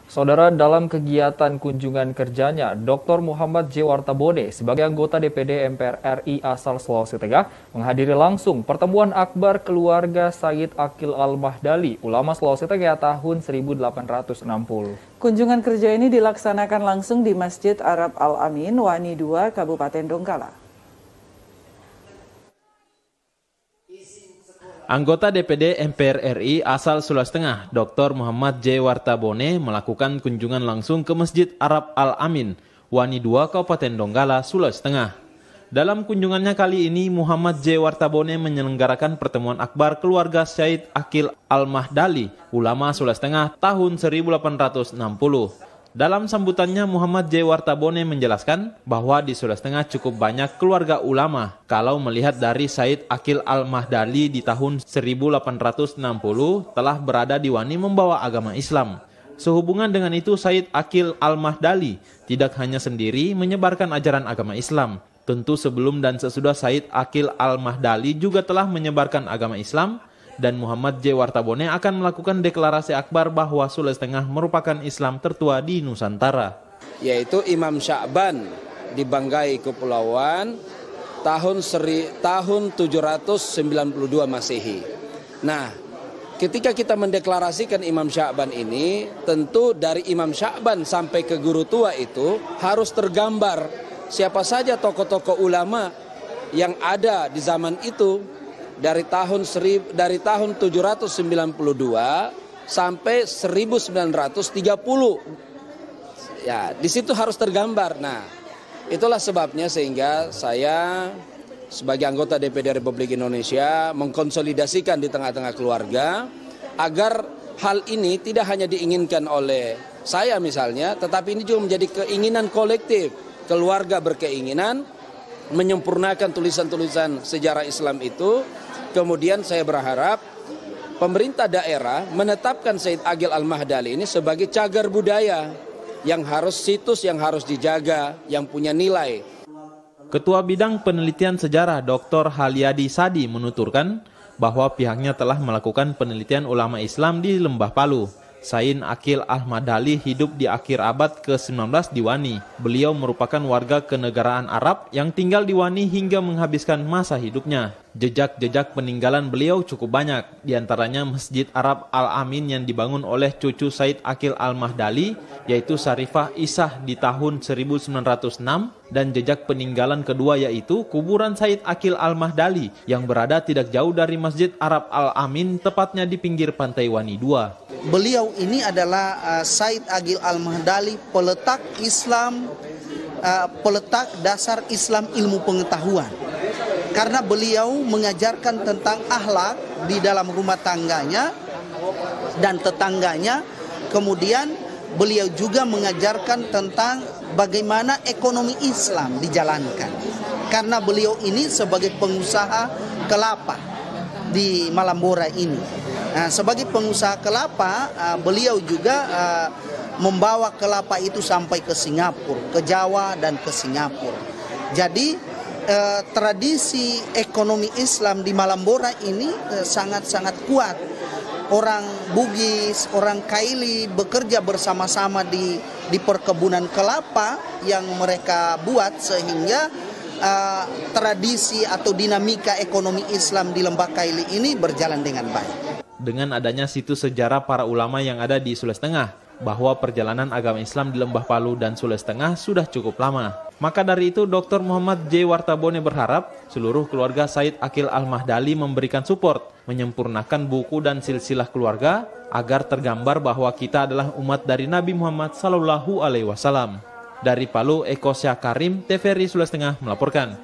Saudara, dalam kegiatan kunjungan kerjanya, Dr. Muhammad J. Wartabone sebagai anggota DPD MPR RI asal Sulawesi Tengah menghadiri langsung pertemuan akbar keluarga Sayyid Aqil Al-Mahdali, ulama Sulawesi Tengah tahun 1860. Kunjungan kerja ini dilaksanakan langsung di Masjid Arab Al-Amin, Wani 2, Kabupaten Donggala. Anggota DPD MPR RI asal Sulawesi Tengah, Dr. Muhammad J. Wartabone melakukan kunjungan langsung ke Masjid Arab Al-Amin, Wani 2, Kabupaten Donggala, Sulawesi Tengah. Dalam kunjungannya kali ini, Muhammad J. Wartabone menyelenggarakan pertemuan akbar keluarga Sayyid Aqil Al-Mahdali, ulama Sulawesi Tengah tahun 1860. Dalam sambutannya, Muhammad J. Wartabone menjelaskan bahwa di Sulawesi Tengah cukup banyak keluarga ulama. Kalau melihat dari Sayyid Aqil Al-Mahdali di tahun 1860 telah berada di Wani membawa agama Islam. Sehubungan dengan itu, Sayyid Aqil Al-Mahdali tidak hanya sendiri menyebarkan ajaran agama Islam. Tentu sebelum dan sesudah Sayyid Aqil Al-Mahdali juga telah menyebarkan agama Islam, dan Muhammad J. Wartabone akan melakukan deklarasi akbar bahwa Sulawesi Tengah merupakan Islam tertua di Nusantara. Yaitu Imam Sya'ban di Banggai Kepulauan tahun 792 Masehi. Nah, ketika kita mendeklarasikan Imam Sya'ban ini, tentu dari Imam Sya'ban sampai ke guru tua itu harus tergambar siapa saja tokoh-tokoh ulama yang ada di zaman itu. Dari tahun 792 sampai 1930. Ya, di situ harus tergambar. Nah, itulah sebabnya sehingga saya sebagai anggota DPD Republik Indonesia mengkonsolidasikan di tengah-tengah keluarga agar hal ini tidak hanya diinginkan oleh saya misalnya, tetapi ini juga menjadi keinginan kolektif. Keluarga berkeinginan menyempurnakan tulisan-tulisan sejarah Islam itu. Kemudian saya berharap pemerintah daerah menetapkan Sayyid Aqil Al-Mahdali ini sebagai cagar budaya situs yang harus dijaga, yang punya nilai. Ketua Bidang Penelitian Sejarah Dr. Halyadi Sadi menuturkan bahwa pihaknya telah melakukan penelitian ulama Islam di Lembah Palu. Sayyid Aqil Al-Mahdali hidup di akhir abad ke-19 di Wani. Beliau merupakan warga kenegaraan Arab yang tinggal di Wani hingga menghabiskan masa hidupnya. Jejak-jejak peninggalan beliau cukup banyak, diantaranya Masjid Arab Al-Amin yang dibangun oleh cucu Sayyid Aqil Al-Mahdali, yaitu Sarifah Isah di tahun 1906, dan jejak peninggalan kedua yaitu kuburan Sayyid Aqil Al-Mahdali yang berada tidak jauh dari Masjid Arab Al-Amin, tepatnya di pinggir pantai Wani 2. Beliau ini adalah Sayyid Aqil Al-Mahdali, peletak Islam, peletak dasar Islam ilmu pengetahuan. Karena beliau mengajarkan tentang akhlak di dalam rumah tangganya dan tetangganya. Kemudian beliau juga mengajarkan tentang bagaimana ekonomi Islam dijalankan. Karena beliau ini sebagai pengusaha kelapa di Malambora ini. Nah, sebagai pengusaha kelapa, beliau juga membawa kelapa itu sampai ke Singapura, ke Jawa dan ke Singapura. Jadi tradisi ekonomi Islam di Malambora ini sangat-sangat kuat. Orang Bugis, orang Kaili bekerja bersama-sama di perkebunan kelapa yang mereka buat sehingga tradisi atau dinamika ekonomi Islam di Lembah Kaili ini berjalan dengan baik. Dengan adanya situs sejarah para ulama yang ada di Sulawesi Tengah, bahwa perjalanan agama Islam di Lembah Palu dan Sulawesi Tengah sudah cukup lama. Maka dari itu, Dr. Muhammad J. Wartabone berharap seluruh keluarga Sayyid Aqil Al-Mahdali memberikan support, menyempurnakan buku dan silsilah keluarga agar tergambar bahwa kita adalah umat dari Nabi Muhammad SAW. Dari Palu, Eko Syah Karim, TVRI Sulawesi Tengah melaporkan.